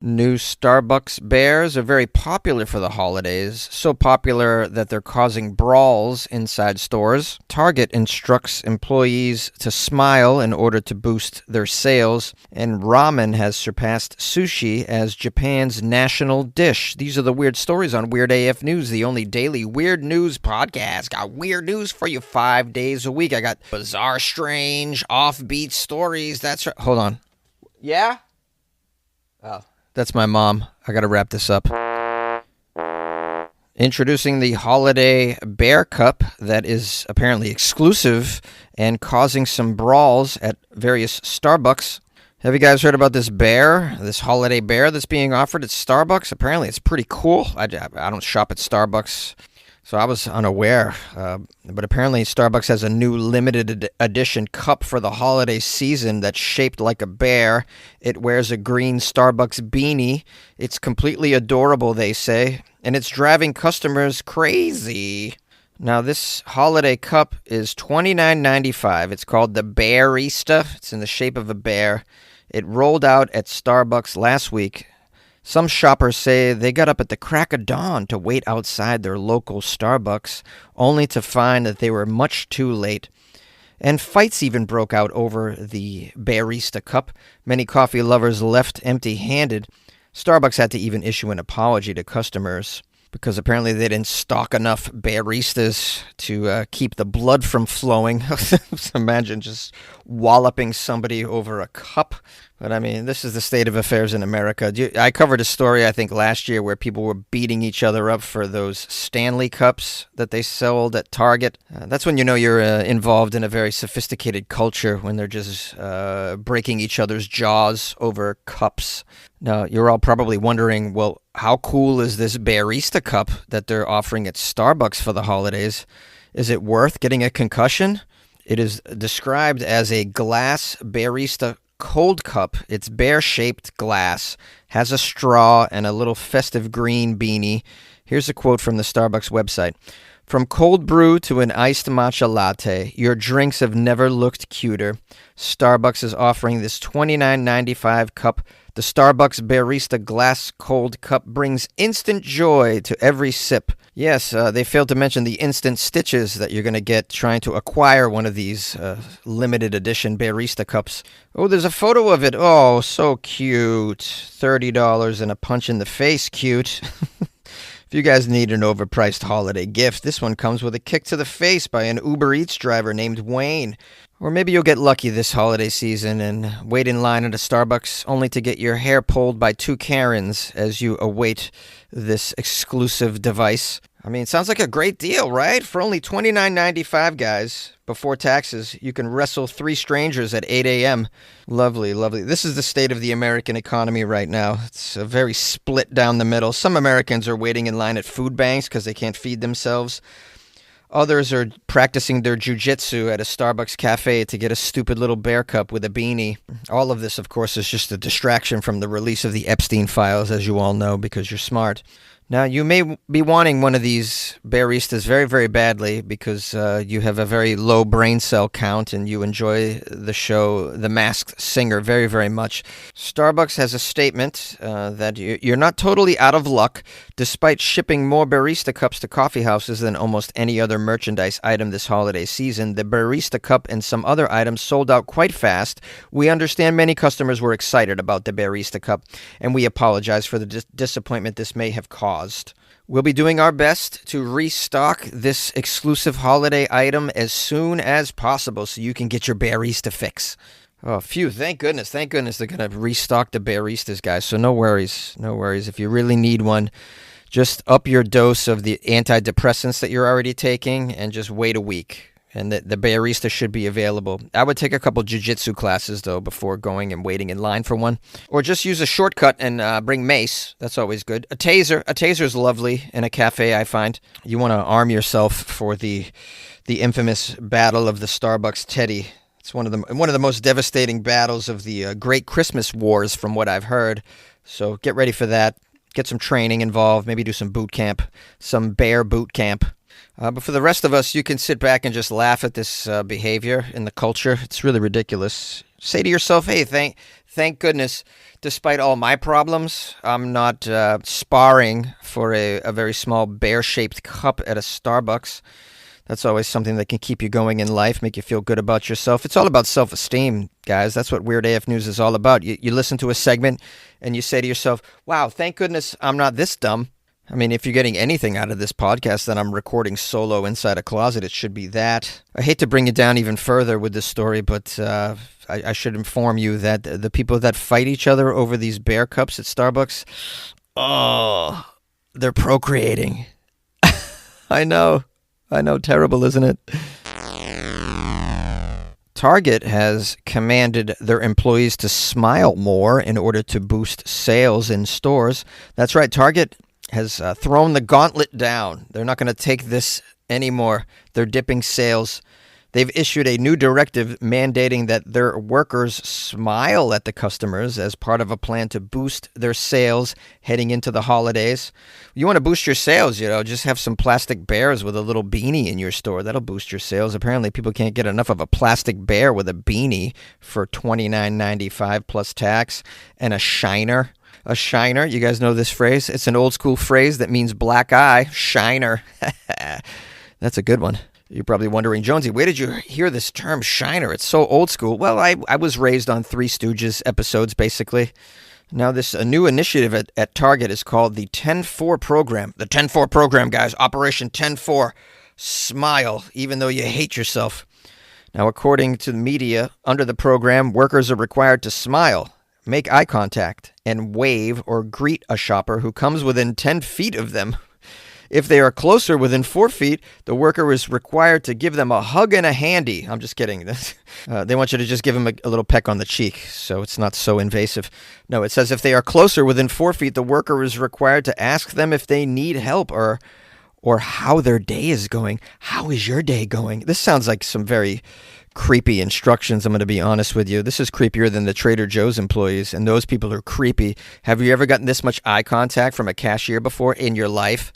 New Starbucks bears are very popular for the holidays, so popular that they're causing brawls inside stores. Target instructs employees to smile in order to boost their sales, and ramen has surpassed sushi as Japan's national dish. These are the weird stories on Weird AF News, the only daily weird news podcast. Got weird news for you 5 days a week. I got bizarre, strange, offbeat stories. That's right. Hold on. Yeah? Oh. That's my mom. I gotta wrap this up. Introducing the holiday bear cup that is apparently exclusive and causing some brawls at various Starbucks. Have you guys heard about this bear, this holiday bear that's being offered at Starbucks? Apparently it's pretty cool. I don't shop at Starbucks, so I was unaware. But apparently Starbucks has a new limited edition cup for the holiday season that's shaped like a bear. It wears a green Starbucks beanie. It's completely adorable, they say, and it's driving customers crazy. Now, this holiday cup is $29.95. It's called the Bearista. It's in the shape of a bear. It rolled out at Starbucks last week. Some shoppers say they got up at the crack of dawn to wait outside their local Starbucks, only to find that they were much too late. And fights even broke out over the Bearista cup. Many coffee lovers left empty-handed. Starbucks had to even issue an apology to customers because apparently they didn't stock enough Bearistas to keep the blood from flowing. Imagine just walloping somebody over a cup. But I mean, this is the state of affairs in America. I covered a story, I think, last year where people were beating each other up for those Stanley cups that they sold at Target. That's when you know you're involved in a very sophisticated culture, when they're just breaking each other's jaws over cups. Now, you're all probably wondering, well, how cool is this Bearista cup that they're offering at Starbucks for the holidays? Is it worth getting a concussion? It is described as a glass Bearista cold cup. It's bear-shaped glass, has a straw and a little festive green beanie. Here's a quote from the Starbucks website. From cold brew to an iced matcha latte, your drinks have never looked cuter. Starbucks is offering this $29.95 cup. The Starbucks Bearista glass cold cup brings instant joy to every sip. Yes, they failed to mention the instant stitches that you're going to get trying to acquire one of these limited edition Bearista cups. Oh, there's a photo of it. Oh, so cute. $30 and a punch in the face cute. If you guys need an overpriced holiday gift, this one comes with a kick to the face by an Uber Eats driver named Wayne. Or maybe you'll get lucky this holiday season and wait in line at a Starbucks only to get your hair pulled by two Karens as you await this exclusive device. I mean, it sounds like a great deal, right? For only $29.95, guys, before taxes, you can wrestle three strangers at 8 a.m. Lovely, lovely. This is the state of the American economy right now. It's a very split down the middle. Some Americans are waiting in line at food banks because they can't feed themselves. Others are practicing their jujitsu at a Starbucks cafe to get a stupid little bear cup with a beanie. All of this, of course, is just a distraction from the release of the Epstein files, as you all know, because you're smart. Now, you may be wanting one of these Bearistas very, very badly because you have a very low brain cell count and you enjoy the show The Masked Singer very, very much. Starbucks has a statement that you're not totally out of luck. Despite shipping more Bearista cups to coffee houses than almost any other merchandise item this holiday season, the Bearista cup and some other items sold out quite fast. We understand many customers were excited about the Bearista cup, and we apologize for the disappointment this may have caused. We'll be doing our best to restock this exclusive holiday item as soon as possible so you can get your Bearista fix. Oh, phew, thank goodness they're going to restock the Bearistas, guys, so no worries, no worries. If you really need one, just up your dose of the antidepressants that you're already taking and just wait a week. And the Bearista should be available. I would take a couple jiu-jitsu classes, though, before going and waiting in line for one. Or just use a shortcut and bring mace. That's always good. A taser. A taser is lovely in a cafe, I find. You want to arm yourself for the infamous battle of the Starbucks Teddy. It's one of the most devastating battles of the Great Christmas Wars, from what I've heard. So get ready for that. Get some training involved. Maybe do some boot camp. Some bear boot camp. But for the rest of us, you can sit back and just laugh at this behavior in the culture. It's really ridiculous. Say to yourself, hey, Thank goodness, despite all my problems, I'm not sparring for a very small bear-shaped cup at a Starbucks. That's always something that can keep you going in life, make you feel good about yourself. It's all about self-esteem, guys. That's what Weird AF News is all about. You listen to a segment and you say to yourself, wow, thank goodness I'm not this dumb. I mean, if you're getting anything out of this podcast that I'm recording solo inside a closet, it should be that. I hate to bring it down even further with this story, but I should inform you that the people that fight each other over these bear cups at Starbucks, oh, they're procreating. I know, terrible, isn't it? Target has commanded their employees to smile more in order to boost sales in stores. That's right, Target has thrown the gauntlet down. They're not going to take this anymore. They're dipping sales. They've issued a new directive mandating that their workers smile at the customers as part of a plan to boost their sales heading into the holidays. You want to boost your sales, just have some plastic bears with a little beanie in your store. That'll boost your sales. Apparently, people can't get enough of a plastic bear with a beanie for $29.95 plus tax and a shiner. A shiner, you guys know this phrase? It's an old school phrase that means black eye. Shiner. That's a good one. You're probably wondering, Jonesy, where did you hear this term shiner? It's so old school. Well, I was raised on Three Stooges episodes, basically. Now, a new initiative at Target is called the 10-4 program. The 10-4 program, guys. Operation 10-4. Smile, even though you hate yourself. Now, according to the media, under the program, workers are required to smile, make eye contact, and wave or greet a shopper who comes within 10 feet of them. If they are closer, within 4 feet, the worker is required to give them a hug and a handy. I'm just kidding. They want you to just give them a little peck on the cheek, so it's not so invasive. No, it says if they are closer, within 4 feet, the worker is required to ask them if they need help or how their day is going. How is your day going? This sounds like some very creepy instructions, I'm going to be honest with you. This is creepier than the Trader Joe's employees, and those people are creepy. Have you ever gotten this much eye contact from a cashier before in your life?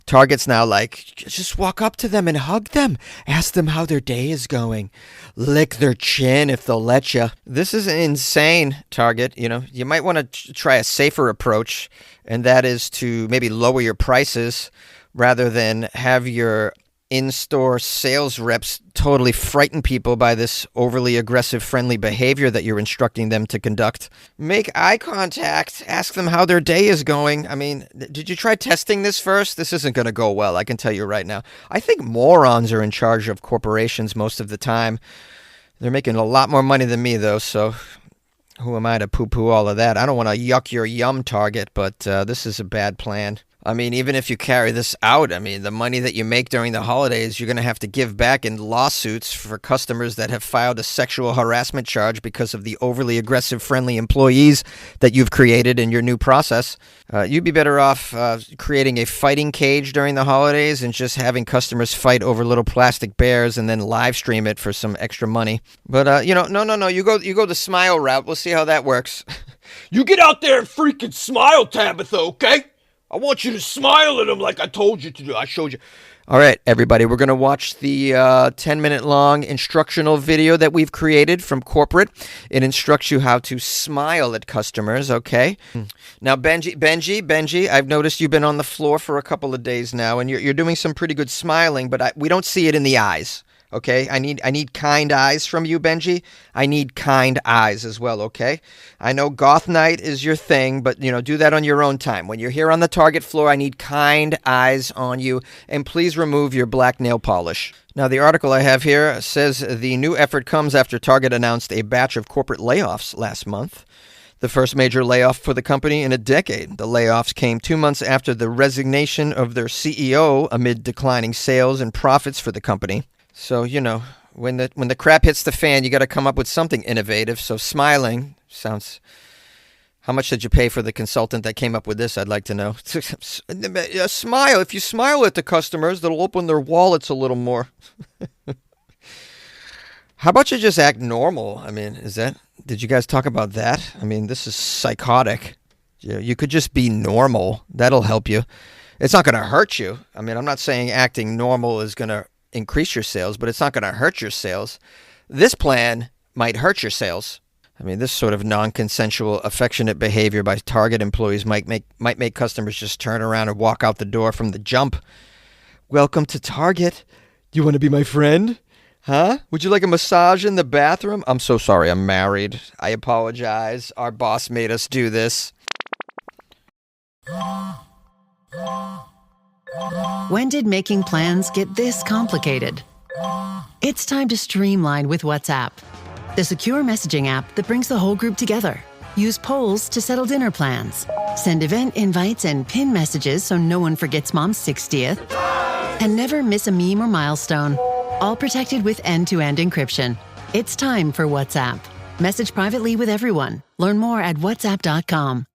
Target's now like, just walk up to them and hug them. Ask them how their day is going. Lick their chin if they'll let you. This is insane, Target. You might want to try a safer approach, and that is to maybe lower your prices rather than have your in-store sales reps totally frighten people by this overly aggressive, friendly behavior that you're instructing them to conduct. Make eye contact. Ask them how their day is going. I mean, did you try testing this first? This isn't going to go well, I can tell you right now. I think morons are in charge of corporations most of the time. They're making a lot more money than me, though, so who am I to poo-poo all of that? I don't want to yuck your yum, Target, but this is a bad plan. I mean, even if you carry this out, the money that you make during the holidays, you're going to have to give back in lawsuits for customers that have filed a sexual harassment charge because of the overly aggressive, friendly employees that you've created in your new process. You'd be better off creating a fighting cage during the holidays and just having customers fight over little plastic bears and then live stream it for some extra money. But, no. You go the smile route. We'll see how that works. You get out there and freaking smile, Tabitha, okay? I want you to smile at him like I told you to do. I showed you. All right, everybody, we're going to watch the 10-minute long instructional video that we've created from corporate. It instructs you how to smile at customers, okay? Now, Benji, I've noticed you've been on the floor for a couple of days now, and you're doing some pretty good smiling, but we don't see it in the eyes. Okay, I need kind eyes from you, Benji. I need kind eyes as well, okay? I know goth night is your thing, but, do that on your own time. When you're here on the Target floor, I need kind eyes on you, and please remove your black nail polish. Now, the article I have here says the new effort comes after Target announced a batch of corporate layoffs last month. The first major layoff for the company in a decade. The layoffs came 2 months after the resignation of their CEO amid declining sales and profits for the company. So, when the crap hits the fan, you got to come up with something innovative. So smiling sounds... How much did you pay for the consultant that came up with this? I'd like to know. Smile. If you smile at the customers, they'll open their wallets a little more. How about you just act normal? Did you guys talk about that? This is psychotic. You could just be normal. That'll help you. It's not going to hurt you. I'm not saying acting normal is going to increase your sales, but it's not going to hurt your sales. This plan might hurt your sales. I mean, this sort of non-consensual, affectionate behavior by Target employees might make customers just turn around and walk out the door from the jump. Welcome to Target. Do you want to be my friend? Huh? Would you like a massage in the bathroom? I'm so sorry, I'm married. I apologize. Our boss made us do this. When did making plans get this complicated? It's time to streamline with WhatsApp, the secure messaging app that brings the whole group together. Use polls to settle dinner plans. Send event invites and pin messages so no one forgets Mom's 60th. And never miss a meme or milestone. All protected with end-to-end encryption. It's time for WhatsApp. Message privately with everyone. Learn more at whatsapp.com.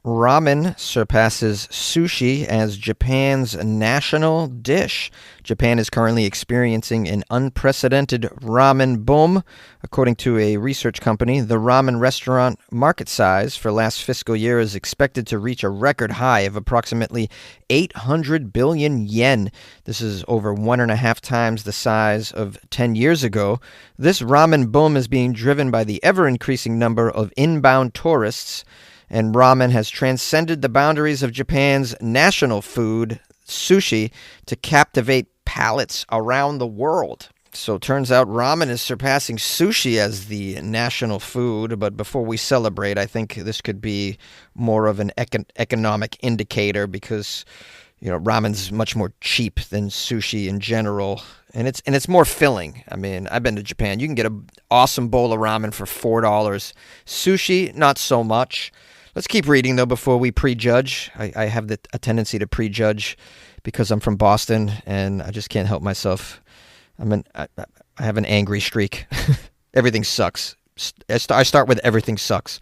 Ramen surpasses sushi as Japan's national dish. Japan is currently experiencing an unprecedented ramen boom. According to a research company, the ramen restaurant market size for last fiscal year is expected to reach a record high of approximately 800 billion yen. This is over 1.5 times the size of 10 years ago. This ramen boom is being driven by the ever-increasing number of inbound tourists, and ramen has transcended the boundaries of Japan's national food, sushi, to captivate palates around the world. So it turns out ramen is surpassing sushi as the national food. But before we celebrate, I think this could be more of an economic indicator because, ramen's much more cheap than sushi in general. And it's more filling. I mean, I've been to Japan. You can get an awesome bowl of ramen for $4. Sushi, not so much. Let's keep reading, though, before we prejudge. I have a tendency to prejudge because I'm from Boston, and I just can't help myself. I have an angry streak. Everything sucks. I start with everything sucks.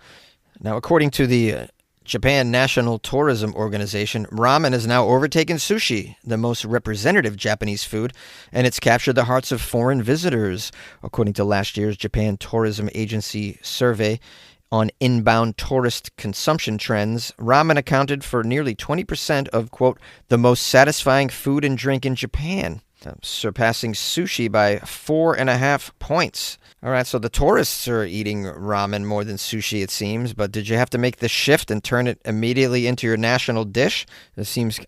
Now, according to the Japan National Tourism Organization, ramen has now overtaken sushi, the most representative Japanese food, and it's captured the hearts of foreign visitors. According to last year's Japan Tourism Agency survey on inbound tourist consumption trends, ramen accounted for nearly 20% of, quote, the most satisfying food and drink in Japan, surpassing sushi by 4.5 points. All right, so the tourists are eating ramen more than sushi, it seems, but did you have to make the shift and turn it immediately into your national dish? It seems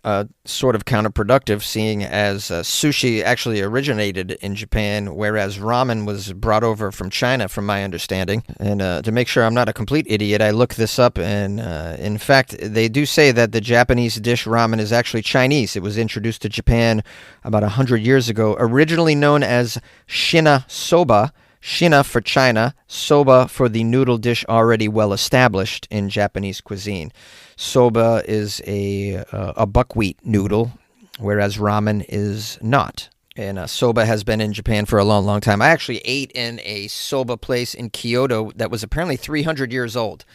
sort of counterproductive, seeing as sushi actually originated in Japan, whereas ramen was brought over from China, from my understanding. And to make sure I'm not a complete idiot, I looked this up, and in fact, they do say that the Japanese dish ramen is actually Chinese. It was introduced to Japan about 100 years ago, originally known as shina soba. Shina for China, soba for the noodle dish already well established in Japanese cuisine. Soba is a buckwheat noodle, whereas ramen is not. And soba has been in Japan for a long, long time. I actually ate in a soba place in Kyoto that was apparently 300 years old.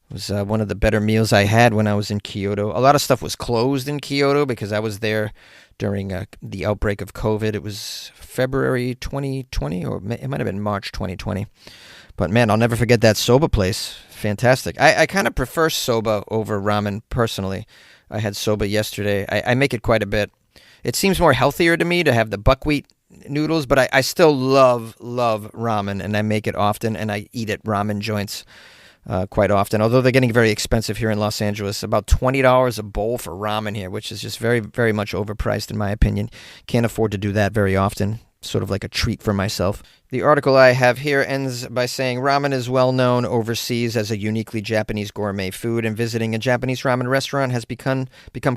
It was one of the better meals I had when I was in Kyoto. A lot of stuff was closed in Kyoto because I was there during the outbreak of COVID. It was February 2020, or it might have been March 2020. But man, I'll never forget that soba place. Fantastic. I kind of prefer soba over ramen personally. I had soba yesterday. I make it quite a bit. It seems more healthier to me to have the buckwheat noodles, but I still love ramen, and I make it often, and I eat at ramen joints quite often, although they're getting very expensive here in Los Angeles. About $20 a bowl for ramen here, which is just very, very much overpriced in my opinion. Can't afford to do that very often. Sort of like a treat for myself. The article I have here ends by saying ramen is well known overseas as a uniquely Japanese gourmet food, and visiting a Japanese ramen restaurant has become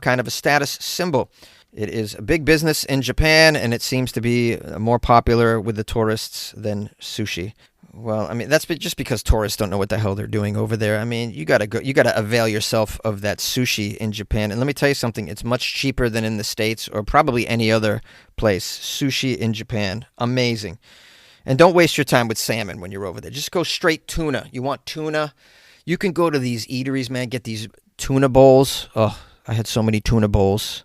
kind of a status symbol. It is a big business in Japan, and it seems to be more popular with the tourists than sushi. Well, I mean, that's just because tourists don't know what the hell they're doing over there. I mean, you gotta avail yourself of that sushi in Japan. And let me tell you something, it's much cheaper than in the States or probably any other place. Sushi in Japan, amazing. And don't waste your time with salmon when you're over there. Just go straight tuna. You want tuna? You can go to these eateries, man, get these tuna bowls. Oh, I had so many tuna bowls.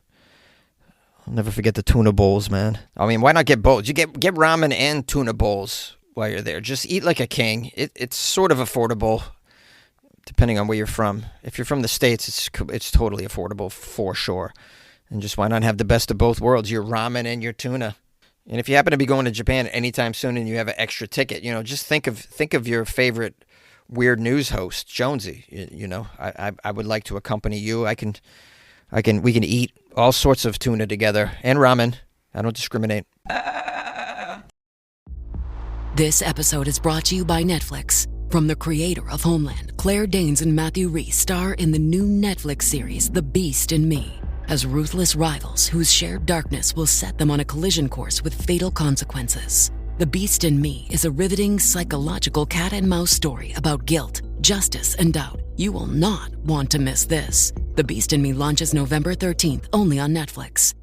I'll never forget the tuna bowls, man. I mean, why not get both? You get ramen and tuna bowls while you're there. Just eat like a king. It's sort of affordable, depending on where you're from. If you're from the States, it's totally affordable for sure. And just why not have the best of both worlds, your ramen and your tuna? And if you happen to be going to Japan anytime soon and you have an extra ticket, just think of your favorite weird news host, Jonesy. I would like to accompany you. We can eat all sorts of tuna together and ramen. I don't discriminate. This episode is brought to you by Netflix. From the creator of Homeland, Claire Danes and Matthew Rhys star in the new Netflix series, The Beast in Me, as ruthless rivals whose shared darkness will set them on a collision course with fatal consequences. The Beast in Me is a riveting psychological cat and mouse story about guilt, justice, and doubt. You will not want to miss this. The Beast in Me launches November 13th, only on Netflix.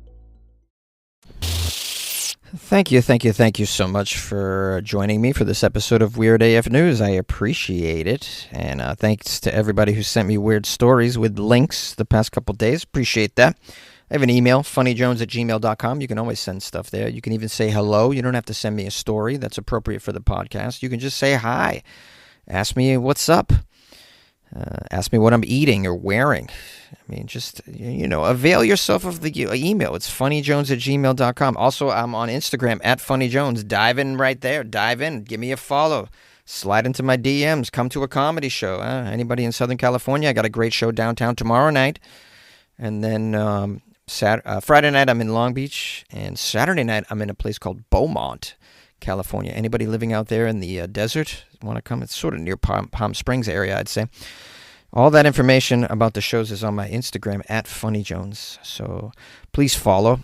Thank you so much for joining me for this episode of Weird AF News. I appreciate it. And thanks to everybody who sent me weird stories with links the past couple days. Appreciate that. I have an email, funnyjones@gmail.com. You can always send stuff there. You can even say hello. You don't have to send me a story that's appropriate for the podcast. You can just say hi. Ask me what's up. Ask me what I'm eating or wearing. I mean, just, avail yourself of the email. It's funnyjones@gmail.com. Also, I'm on Instagram @funnyjones. Dive in right there. Dive in. Give me a follow. Slide into my DMs. Come to a comedy show. Anybody in Southern California, I got a great show downtown tomorrow night. And then Friday night, I'm in Long Beach. And Saturday night, I'm in a place called Beaumont, California. Anybody living out there in the desert want to come? It's sort of near Palm Springs area, I'd say. All that information about the shows is on my Instagram @funnyjones. So please follow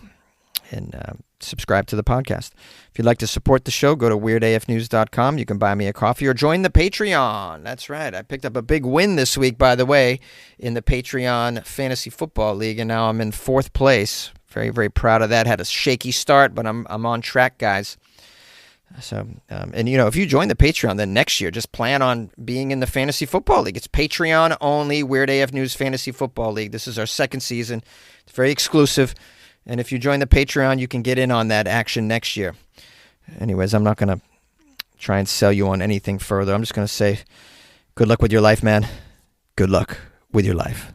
and subscribe to the podcast. If you'd like to support the show, go to weirdafnews.com. You can buy me a coffee or join the Patreon. That's right. I picked up a big win this week, by the way, in the Patreon Fantasy Football League, and now I'm in 4th place. Very, very proud of that. Had a shaky start, but I'm on track, guys. So, if you join the Patreon, then next year, just plan on being in the Fantasy Football League. It's Patreon only, Weird AF News Fantasy Football League. This is our 2nd season. It's very exclusive. And if you join the Patreon, you can get in on that action next year. Anyways, I'm not going to try and sell you on anything further. I'm just going to say, good luck with your life, man. Good luck with your life.